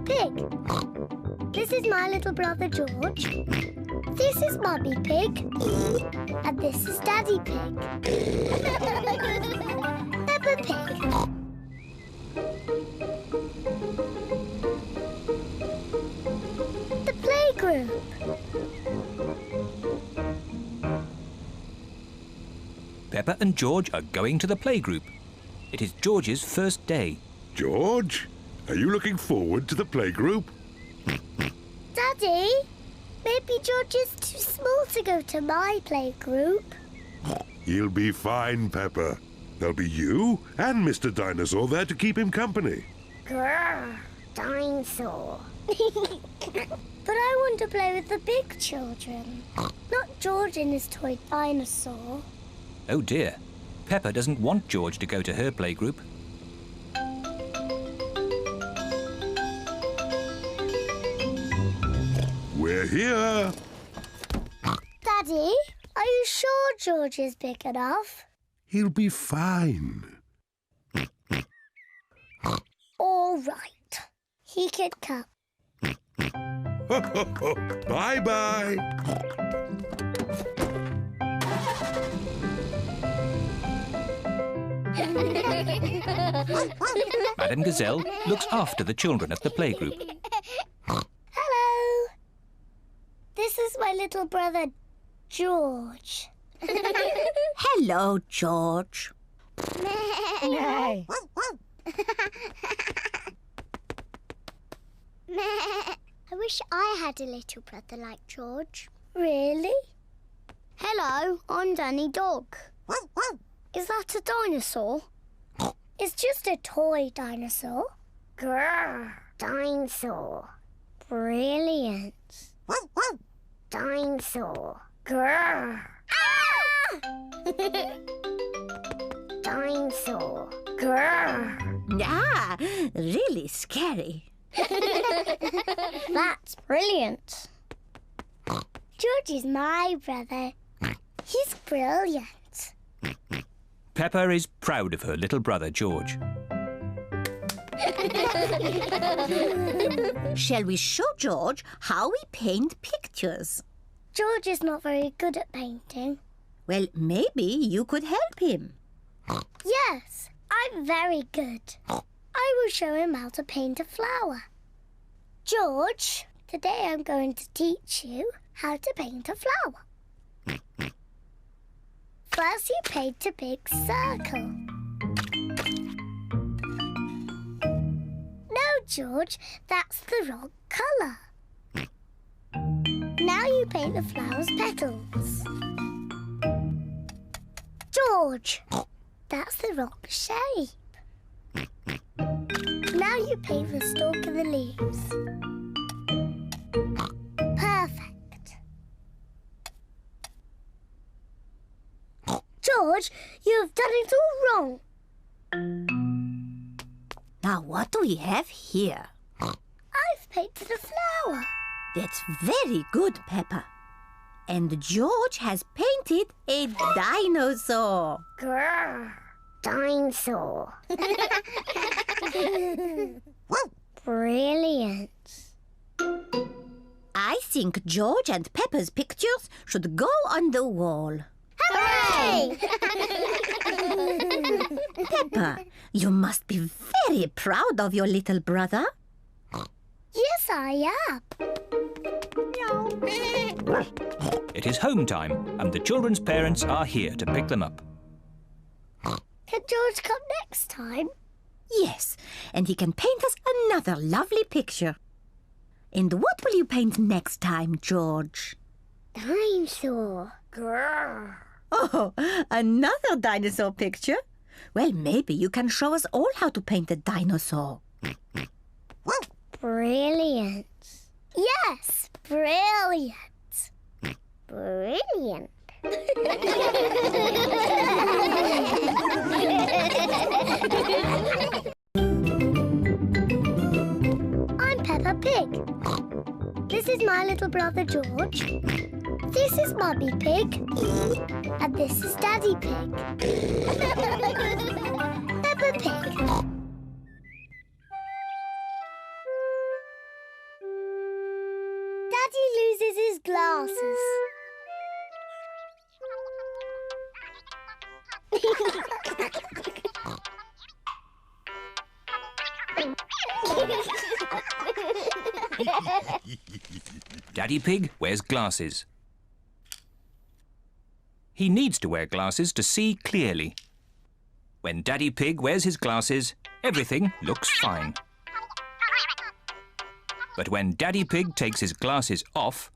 Pig. This is my little brother George. This is Mummy Pig. And this is Daddy Pig. Peppa Pig. The playgroup. Peppa and George are going to the playgroup. It is George's first day. George, are you looking forward to the playgroup? Daddy, maybe George is too small to go to my playgroup. He'll be fine, Peppa. There'll be you and Mr. Dinosaur there to keep him company. Grrr, Dinosaur. But I want to play with the big children, not George and his toy dinosaur. Oh dear, Peppa doesn't want George to go to her playgroup. We're here. Daddy, are you sure George is big enough? He'll be fine. All right. He can come. Bye-bye. Madame Gazelle looks after the children at the playgroup. Hello. This is my little brother, George. Hello, George. No. I wish I had a little brother like George. Really? Hello, I'm Danny Dog. Is that a dinosaur? It's just a toy dinosaur. Grrr, Dinosaur. Brilliant. Dinosaur. Grrr. Ah! Dinosaur. Grrr. Ah, really scary. That's brilliant. George is my brother. He's brilliant. Peppa is proud of her little brother George. Shall we show George how we paint pictures? George is not very good at painting. Well, maybe you could help him. Yes, I'm very good. I will show him how to paint a flower. George, today I'm going to teach you how to paint a flower. First, you paint a big circle. No, George, that's the wrong colour. Now you paint the flower's petals. George, that's the wrong shape. Now you paint the stalk of the leaves. Perfect. George, you have done it all wrong. Now, what do we have here? I've painted a flower. That's very good, Peppa. And George has painted a dinosaur. Grrr, Dinosaur. Brilliant. I think George and Peppa's pictures should go on the wall. Hooray! Peppa, you must be very proud of your little brother. Yes, I am. It is home time and the children's parents are here to pick them up. Can George come next time? Yes, and he can paint us another lovely picture. And what will you paint next time, George? Dinosaur. Grrr. Oh, another dinosaur picture? Well, maybe you can show us all how to paint a dinosaur. Brilliant. Yes, brilliant. Brilliant. I'm Peppa Pig. This is my little brother George. This is Mummy Pig. And this is Daddy Pig. Peppa Pig. glasses. Daddy Pig wears glasses. He needs to wear glasses to see clearly. When Daddy Pig wears his glasses, everything looks fine. But when Daddy Pig takes his glasses off,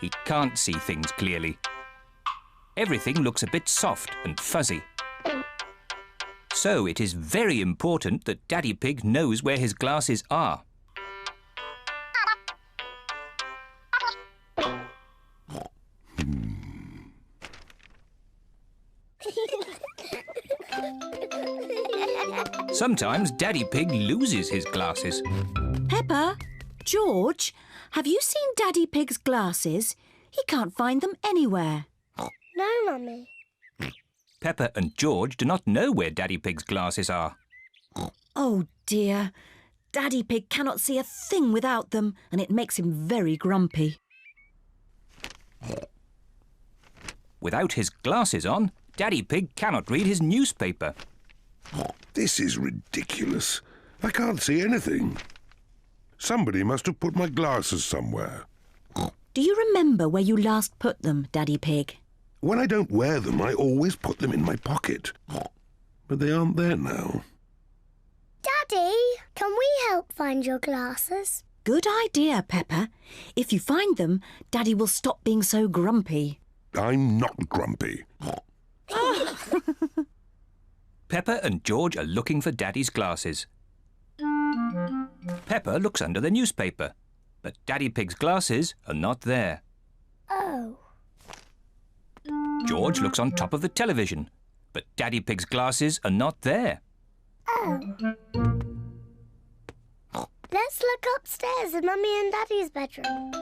he can't see things clearly. Everything looks a bit soft and fuzzy. So it is very important that Daddy Pig knows where his glasses are. Sometimes Daddy Pig loses his glasses. Peppa, George, have you seen Daddy Pig's glasses? He can't find them anywhere. No, Mummy. Peppa and George do not know where Daddy Pig's glasses are. Oh dear, Daddy Pig cannot see a thing without them, and it makes him very grumpy. Without his glasses on, Daddy Pig cannot read his newspaper. This is ridiculous. I can't see anything. Somebody must have put my glasses somewhere. Do you remember where you last put them, Daddy Pig? When I don't wear them, I always put them in my pocket. But they aren't there now. Daddy, can we help find your glasses? Good idea, Peppa. If you find them, Daddy will stop being so grumpy. I'm not grumpy. Peppa and George are looking for Daddy's glasses. Peppa looks under the newspaper, but Daddy Pig's glasses are not there. Oh. George looks on top of the television, but Daddy Pig's glasses are not there. Oh. Let's look upstairs in Mummy and Daddy's bedroom.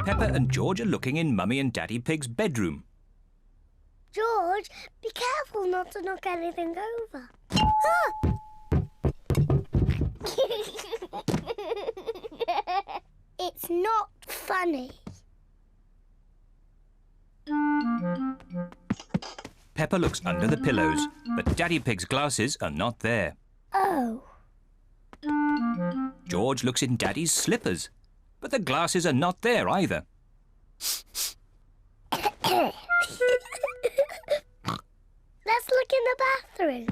Peppa and George are looking in Mummy and Daddy Pig's bedroom. George, be careful not to knock anything over. Ah! It's not funny. Peppa looks under the pillows, but Daddy Pig's glasses are not there. Oh. George looks in Daddy's slippers, but the glasses are not there either. Let's look in the bathroom.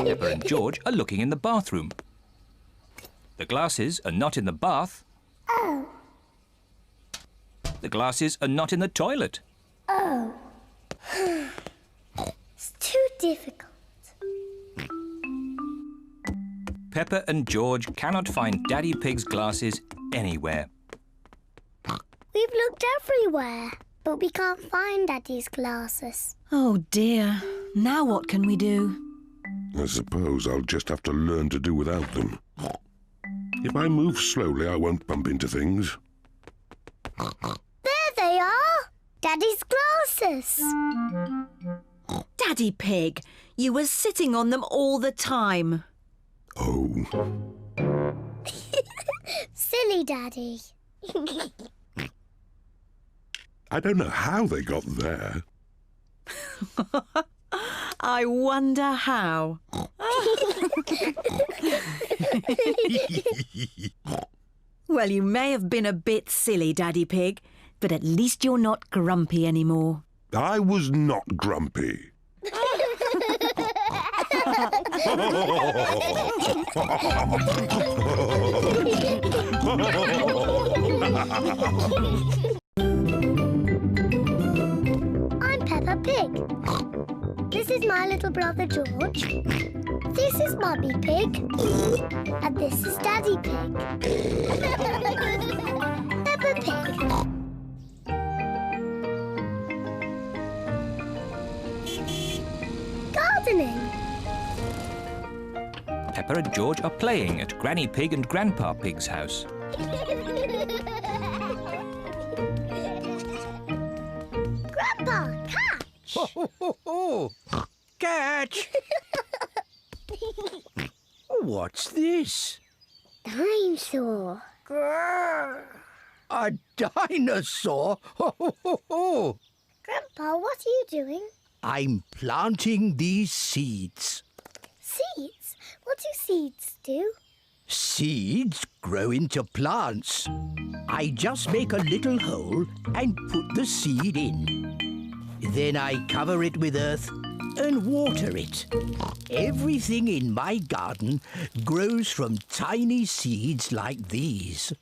Peppa and George are looking in the bathroom. The glasses are not in the bath. Oh. The glasses are not in the toilet. Oh. It's too difficult. Peppa and George cannot find Daddy Pig's glasses anywhere. We've looked everywhere, but we can't find Daddy's glasses. Oh dear, now what can we do? I suppose I'll just have to learn to do without them. If I move slowly, I won't bump into things. There they are! Daddy's glasses! Daddy Pig, you were sitting on them all the time. Oh. Silly Daddy. I don't know how they got there. I wonder how. Well, you may have been a bit silly, Daddy Pig, but at least you're not grumpy anymore. I was not grumpy. I'm Peppa Pig. This is my little brother George. This is Mummy Pig. And this is Daddy Pig. Peppa Pig. Gardening. Peppa and George are playing at Granny Pig and Grandpa Pig's house. Grandpa, catch! Catch! What's this? Dinosaur. Grrr. A dinosaur? Ho, ho, ho, ho. Grandpa, what are you doing? I'm planting these seeds. Seeds? What do seeds do? Seeds grow into plants. I just make a little hole and put the seed in. Then I cover it with earth and water it. Everything in my garden grows from tiny seeds like these.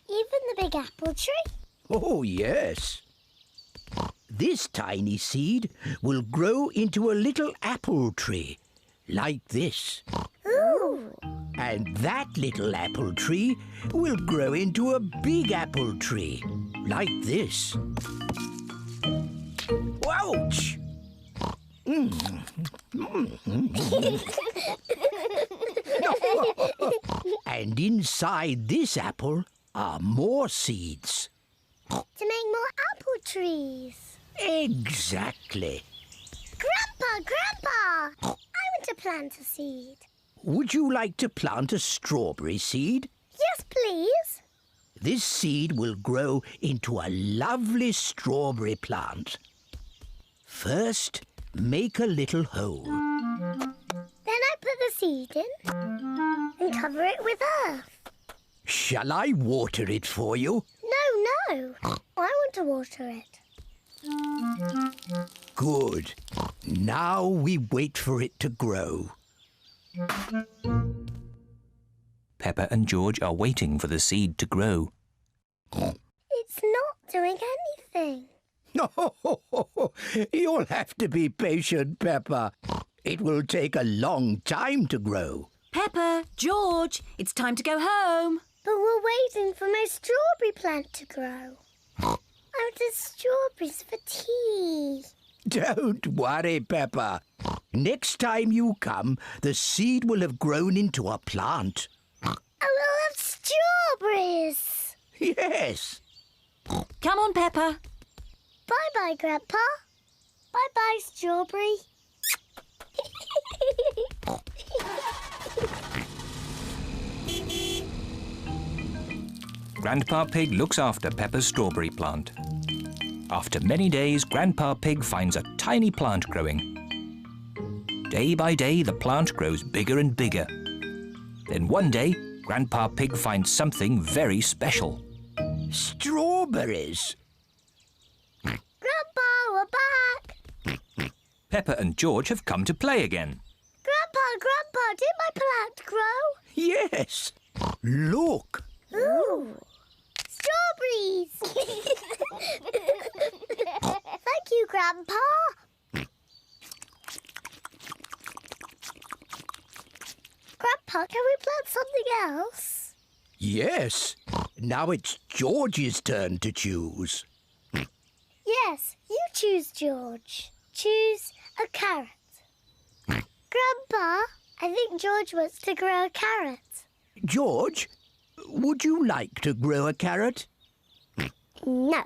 Even the big apple tree? Oh, yes. This tiny seed will grow into a little apple tree, like this. Ooh! And that little apple tree will grow into a big apple tree, like this. Ouch! And inside this apple are more seeds. To make more apple trees. Exactly. Grandpa! I want to plant a seed. Would you like to plant a strawberry seed? Yes, please. This seed will grow into a lovely strawberry plant. First, make a little hole. Then I put the seed in and cover it with earth. Shall I water it for you? No. I want to water it. Good. Now we wait for it to grow. Peppa and George are waiting for the seed to grow. It's not doing anything. You'll have to be patient, Peppa. It will take a long time to grow. Peppa, George, it's time to go home. But we're waiting for my strawberry plant to grow. I wanted strawberries for tea. Don't worry, Peppa. Next time you come, the seed will have grown into a plant. I will have strawberries. Yes. Come on, Peppa. Bye-bye, Grandpa. Bye-bye, strawberry. Grandpa Pig looks after Peppa's strawberry plant. After many days, Grandpa Pig finds a tiny plant growing. Day by day, the plant grows bigger and bigger. Then one day, Grandpa Pig finds something very special. Strawberries. Grandpa, we're back. Peppa and George have come to play again. Grandpa, did my plant grow? Yes. Look. Ooh, strawberries. Thank you, Grandpa. Grandpa, can we plant something else? Yes. Now it's George's turn to choose. Yes, you choose, George. Choose a carrot. Grandpa, I think George wants to grow a carrot. George, would you like to grow a carrot? No.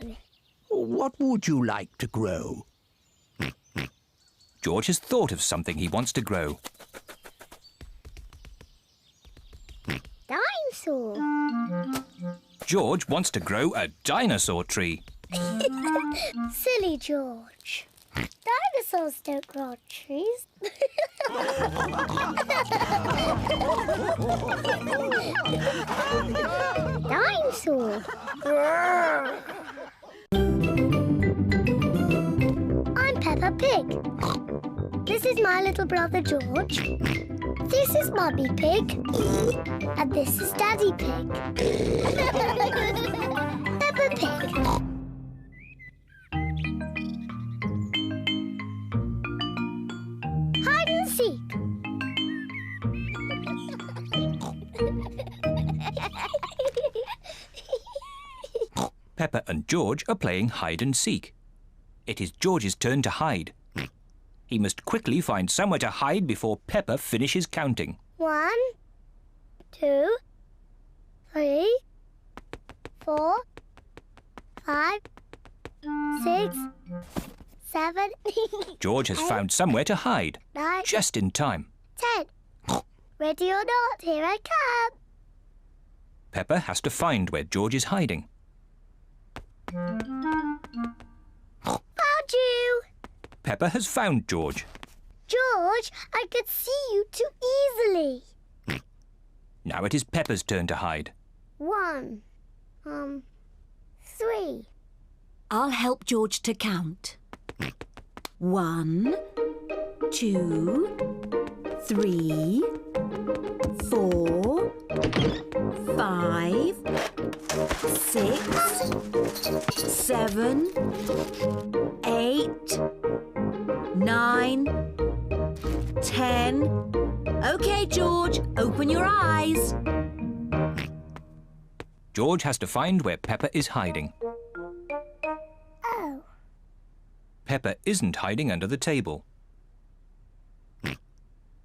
What would you like to grow? George has thought of something he wants to grow. Dinosaur. George wants to grow a dinosaur tree. Silly George. Dinosaurs don't grow on trees. Dinosaur. I'm Peppa Pig. This is my little brother George. This is Mummy Pig. And this is Daddy Pig. Peppa Pig. Hide and seek. Peppa and George are playing hide and seek. It is George's turn to hide. He must quickly find somewhere to hide before Peppa finishes counting. 1, 2, 3, 4, 5, 6, 7. George has found somewhere to hide, 9, just in time. 10. Ready or not, here I come. Peppa has to find where George is hiding. Found you! Peppa has found George. George, I could see you too easily. Now it is Peppa's turn to hide. 1, 3. I'll help George to count. 1, 2, 3, 4, 5, 6, 7, 8, 9, 10. OK, George, open your eyes. George has to find where Peppa is hiding. Oh. Peppa isn't hiding under the table.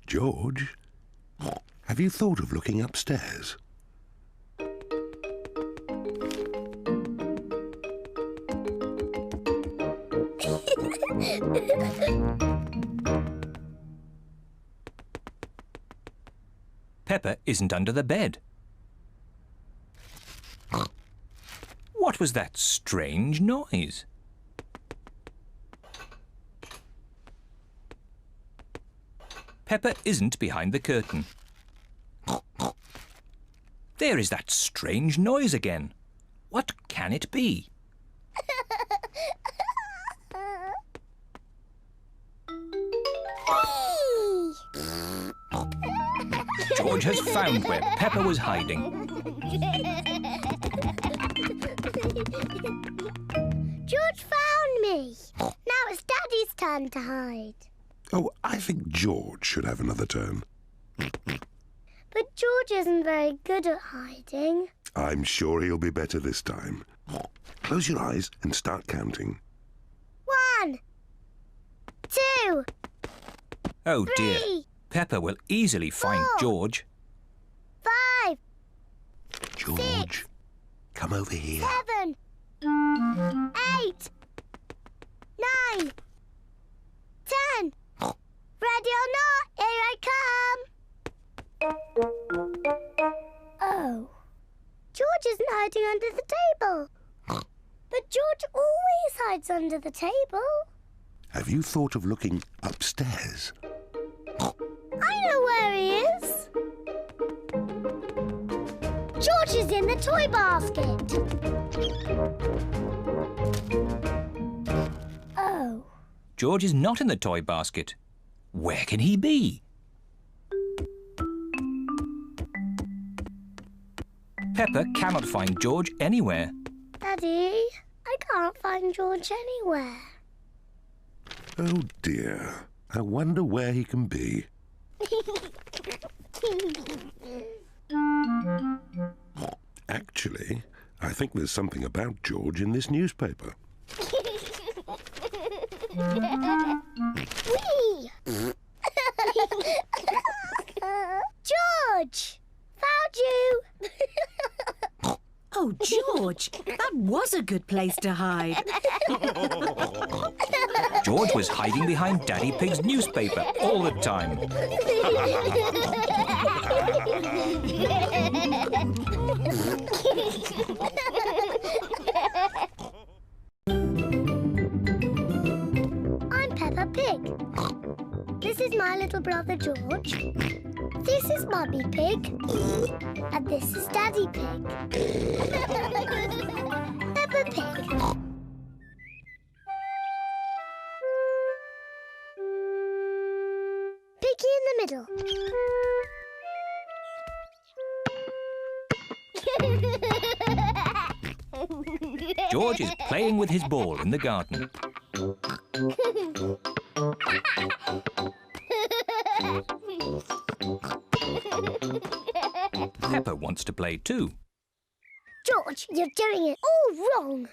George, have you thought of looking upstairs? Peppa isn't under the bed. What was that strange noise? Peppa isn't behind the curtain. There is that strange noise again. What can it be? George has found where Peppa was hiding. George found me. Now it's Daddy's turn to hide. Oh, I think George should have another turn. But George isn't very good at hiding. I'm sure he'll be better this time. Close your eyes and start counting. 1, 2, Oh dear, 3, Peppa will easily find 4, George. 5, George, come over here. 7, 8, 9, 10. Ready or not, here I come. Oh. George isn't hiding under the table. But George always hides under the table. Have you thought of looking upstairs? I know where he is. George is in the toy basket. Oh. George is not in the toy basket. Where can he be? Peppa cannot find George anywhere. Daddy, I can't find George anywhere. Oh dear, I wonder where he can be. Actually, I think there's something about George in this newspaper. Whee! George! Found you! Oh, George, that was a good place to hide. George was hiding behind Daddy Pig's newspaper all the time. I'm Peppa Pig. This is my little brother George. This is Mummy Pig. And this is Daddy Pig. Peppa Pig. Piggy in the middle. George is playing with his ball in the garden. Peppa wants to play too. George, you're doing it all wrong.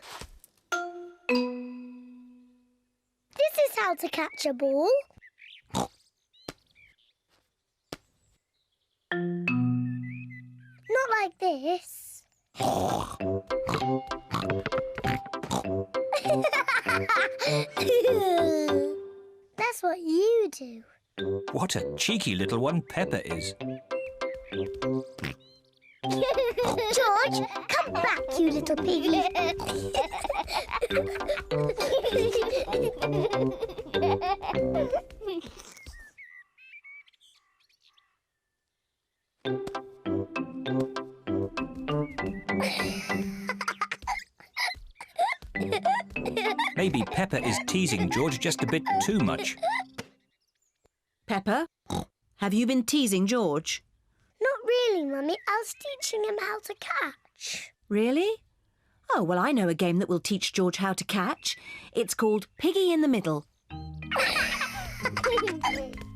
This is how to catch a ball. Not like this. That's what you do. What a cheeky little one Peppa is. George, come back, you little piggy. Maybe Peppa is teasing George just a bit too much. Peppa, have you been teasing George? Not really, Mummy. I was teaching him how to catch. Really? Oh, well, I know a game that will teach George how to catch. It's called Piggy in the Middle.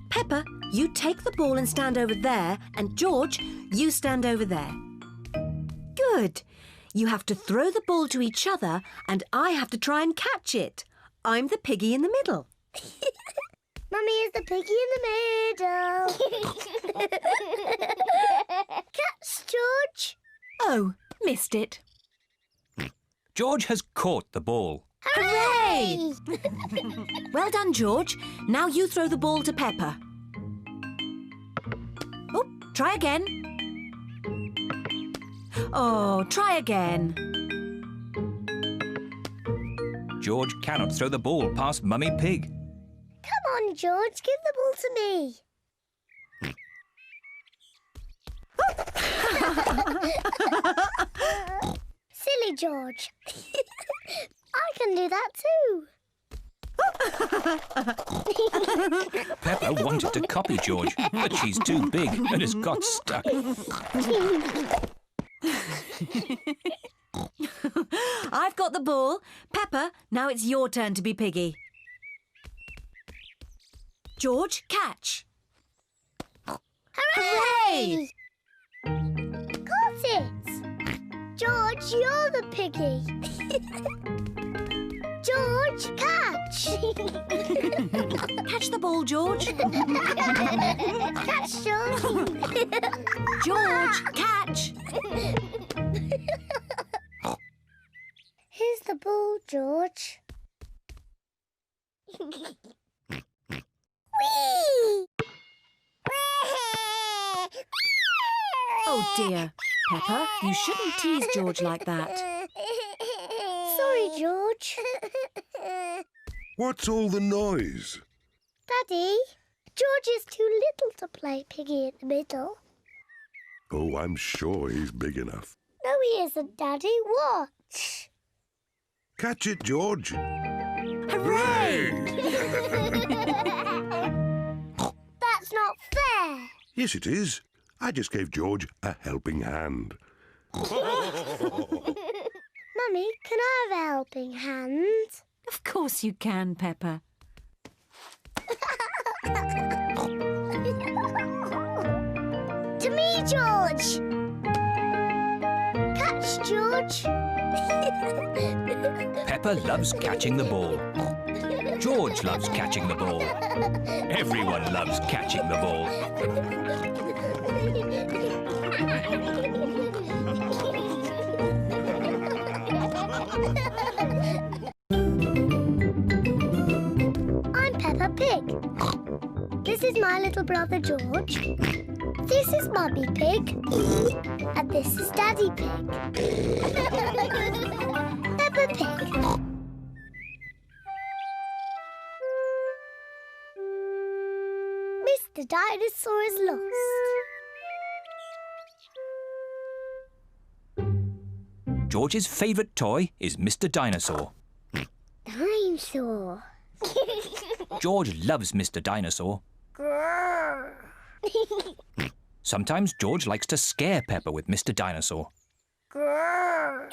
Peppa, you take the ball and stand over there, and George, you stand over there. Good. You have to throw the ball to each other, and I have to try and catch it. I'm the piggy in the middle. Mummy is the piggy in the middle. Catch, George. Oh, missed it. George has caught the ball. Hooray! Well done, George. Now you throw the ball to Peppa. Oh, try again. Oh, try again. George cannot throw the ball past Mummy Pig. Come on, George. Give the ball to me. Silly George. I can do that too. Peppa wanted to copy George, but she's too big and has got stuck. I've got the ball. Peppa, now it's your turn to be piggy. George, catch. Hooray! Got it. George, you're the piggy. George, catch. Catch the ball, George. Catch, George. George, catch. Here's the ball, George. Whee! Oh dear. Peppa, you shouldn't tease George like that. Sorry, George. What's all the noise? Daddy, George is too little to play piggy in the middle. Oh, I'm sure he's big enough. No, he isn't, Daddy. Watch. Catch it, George. Hooray! That's not fair. Yes, it is. I just gave George a helping hand. Mummy, can I have a helping hand? Of course you can, Peppa. To me, George. Catch, George. Peppa loves catching the ball. George loves catching the ball. Everyone loves catching the ball. I'm Peppa Pig. This is my little brother George. This is Mummy Pig. And this is Daddy Pig. Peppa Pig. Mr. Dinosaur is lost. George's favourite toy is Mr. Dinosaur. Dinosaur. George loves Mr. Dinosaur. Grrr. Sometimes George likes to scare Peppa with Mr. Dinosaur. Grrr.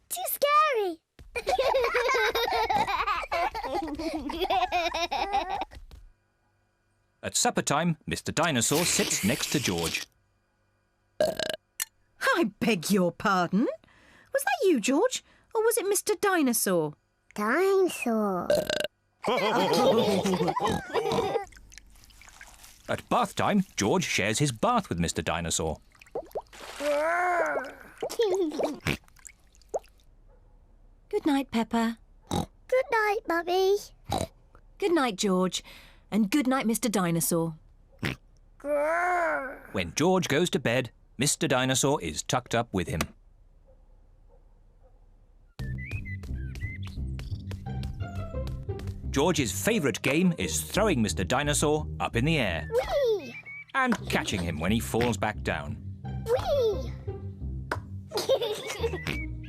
Too scary. At supper time, Mr. Dinosaur sits next to George. I beg your pardon? Was that you, George? Or was it Mr. Dinosaur? Dinosaur. At bath time, George shares his bath with Mr. Dinosaur. Good night, Peppa. Good night, Mummy. Good night, George. And good night, Mr. Dinosaur. When George goes to bed, Mr. Dinosaur is tucked up with him. George's favourite game is throwing Mr. Dinosaur up in the air Whee! and catching him when he falls back down. Whee!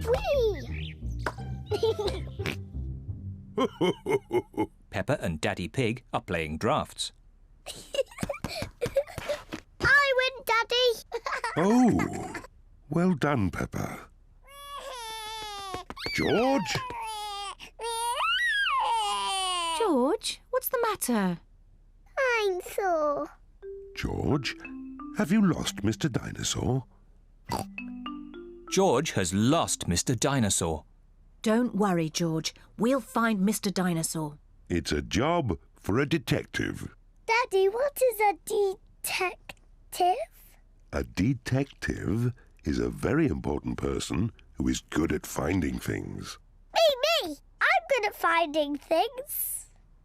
Whee! Peppa and Daddy Pig are playing drafts. I win, Daddy! Oh, well done, Peppa. George? George, what's the matter? I'm sore. George, have you lost Mr. Dinosaur? George has lost Mr. Dinosaur. Don't worry, George. We'll find Mr. Dinosaur. It's a job for a detective. Daddy, what is a detective? A detective is a very important person who is good at finding things. Me! I'm good at finding things.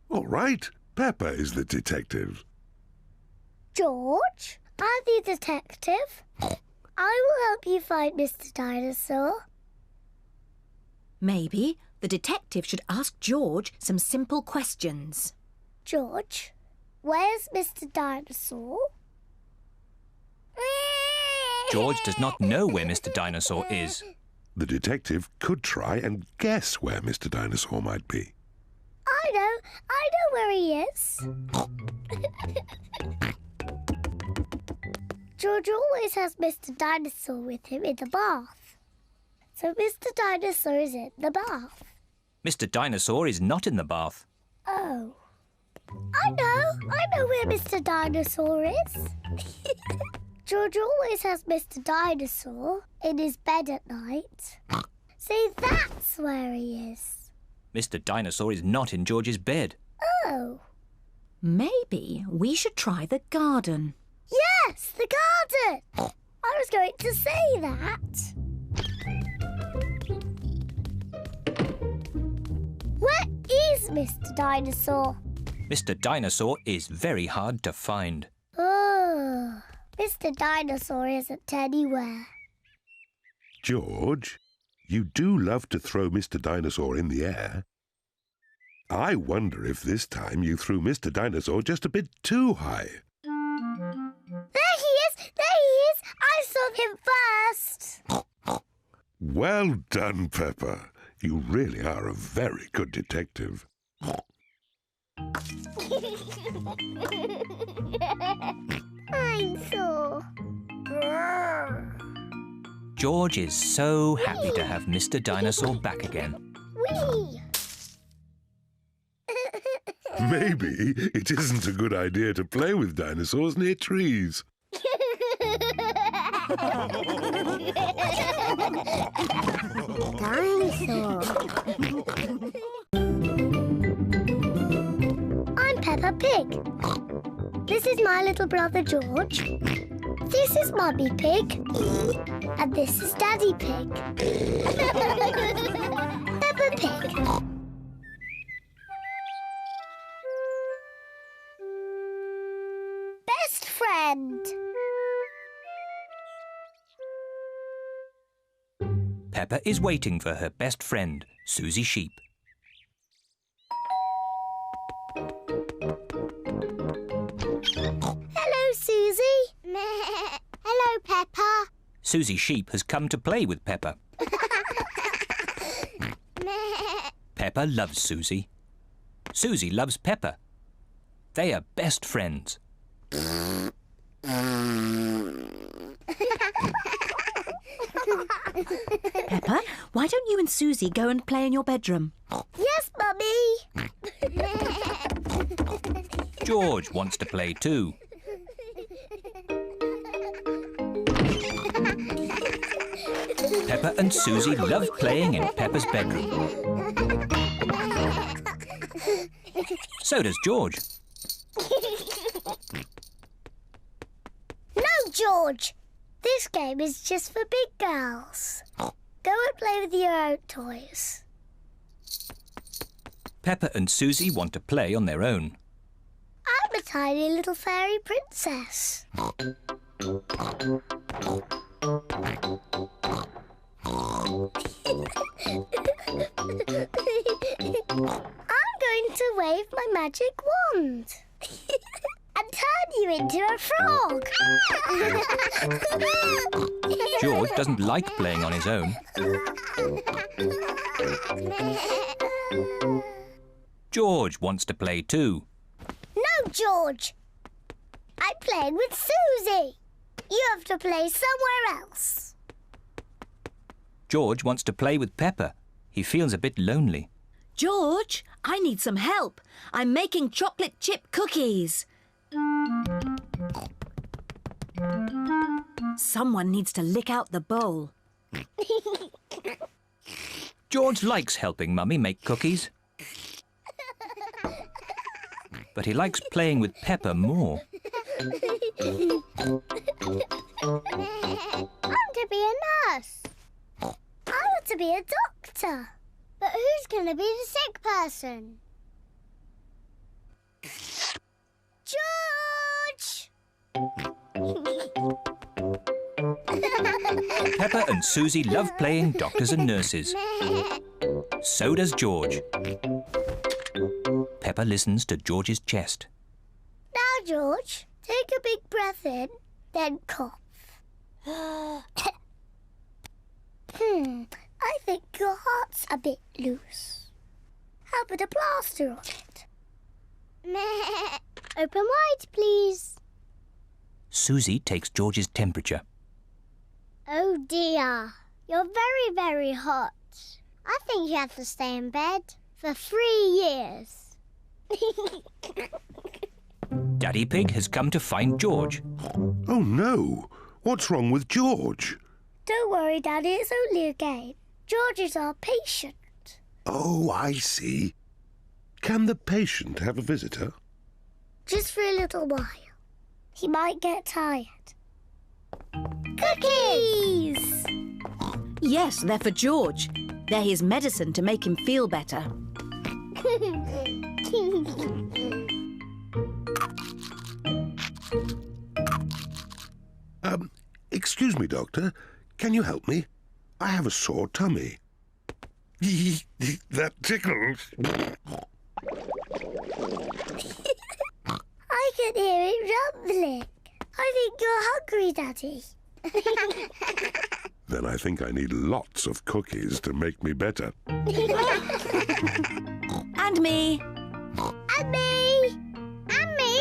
All right, Peppa is the detective. George, I'm the detective. I will help you find Mr. Dinosaur. Maybe the detective should ask George some simple questions. George, where's Mr. Dinosaur? George does not know where Mr. Dinosaur is. The detective could try and guess where Mr. Dinosaur might be. I know where he is. George always has Mr. Dinosaur with him in the bath. So Mr. Dinosaur is in the bath. Mr. Dinosaur is not in the bath. Oh. I know where Mr. Dinosaur is. George always has Mr. Dinosaur in his bed at night. See, that's where he is. Mr. Dinosaur is not in George's bed. Oh. Maybe we should try the garden. Yes, the garden. I was going to say that. Where is Mr. Dinosaur? Mr. Dinosaur is very hard to find. Oh, Mr. Dinosaur isn't anywhere. George, you do love to throw Mr. Dinosaur in the air. I wonder if this time you threw Mr. Dinosaur just a bit too high. There he is! There he is! I saw him first! Well done, Peppa. You really are a very good detective. I'm sore. George is so happy to have Mr. Dinosaur back again. Whee! Maybe it isn't a good idea to play with dinosaurs near trees. Dinosaur. I'm Peppa Pig. This is my little brother George. This is Mummy Pig. And this is Daddy Pig. Peppa Pig. Best friend. Peppa is waiting for her best friend, Suzy Sheep. Hello, Suzy. Hello, Peppa. Suzy Sheep has come to play with Peppa. Peppa loves Suzy. Suzy loves Peppa. They are best friends. Peppa, why don't you and Suzy go and play in your bedroom? Yes, Mummy. George wants to play too. Peppa and Suzy love playing in Peppa's bedroom. So does George. No, George. This game is just for big girls. Go and play with your own toys. Peppa and Suzy want to play on their own. tiny little fairy princess. I'm going to wave my magic wand and turn you into a frog. George doesn't like playing on his own. George wants to play too. No, George. I'm playing with Suzy. You have to play somewhere else. George wants to play with Peppa. He feels a bit lonely. George, I need some help. I'm making chocolate chip cookies. Someone needs to lick out the bowl. George likes helping Mummy make cookies. But he likes playing with Peppa more. I'm to be a nurse. I want to be a doctor. But who's going to be the sick person? George! Peppa and Suzy love playing doctors and nurses. So does George. Peppa listens to George's chest. Now, George, take a big breath in, then cough. I think your heart's a bit loose. How about a plaster on it? Open wide, please. Suzy takes George's temperature. Oh dear, you're very, very hot. I think you have to stay in bed for 3 years. Daddy Pig has come to find George. Oh, no. What's wrong with George? Don't worry, Daddy, it's only a game. George is our patient. Oh, I see. Can the patient have a visitor? Just for a little while. He might get tired. Cookies! Yes, they're for George. They're his medicine to make him feel better. Excuse me, Doctor. Can you help me? I have a sore tummy. That tickles. I can hear it rumbling. I think you're hungry, Daddy. Then I think I need lots of cookies to make me better. And me. And me. And me.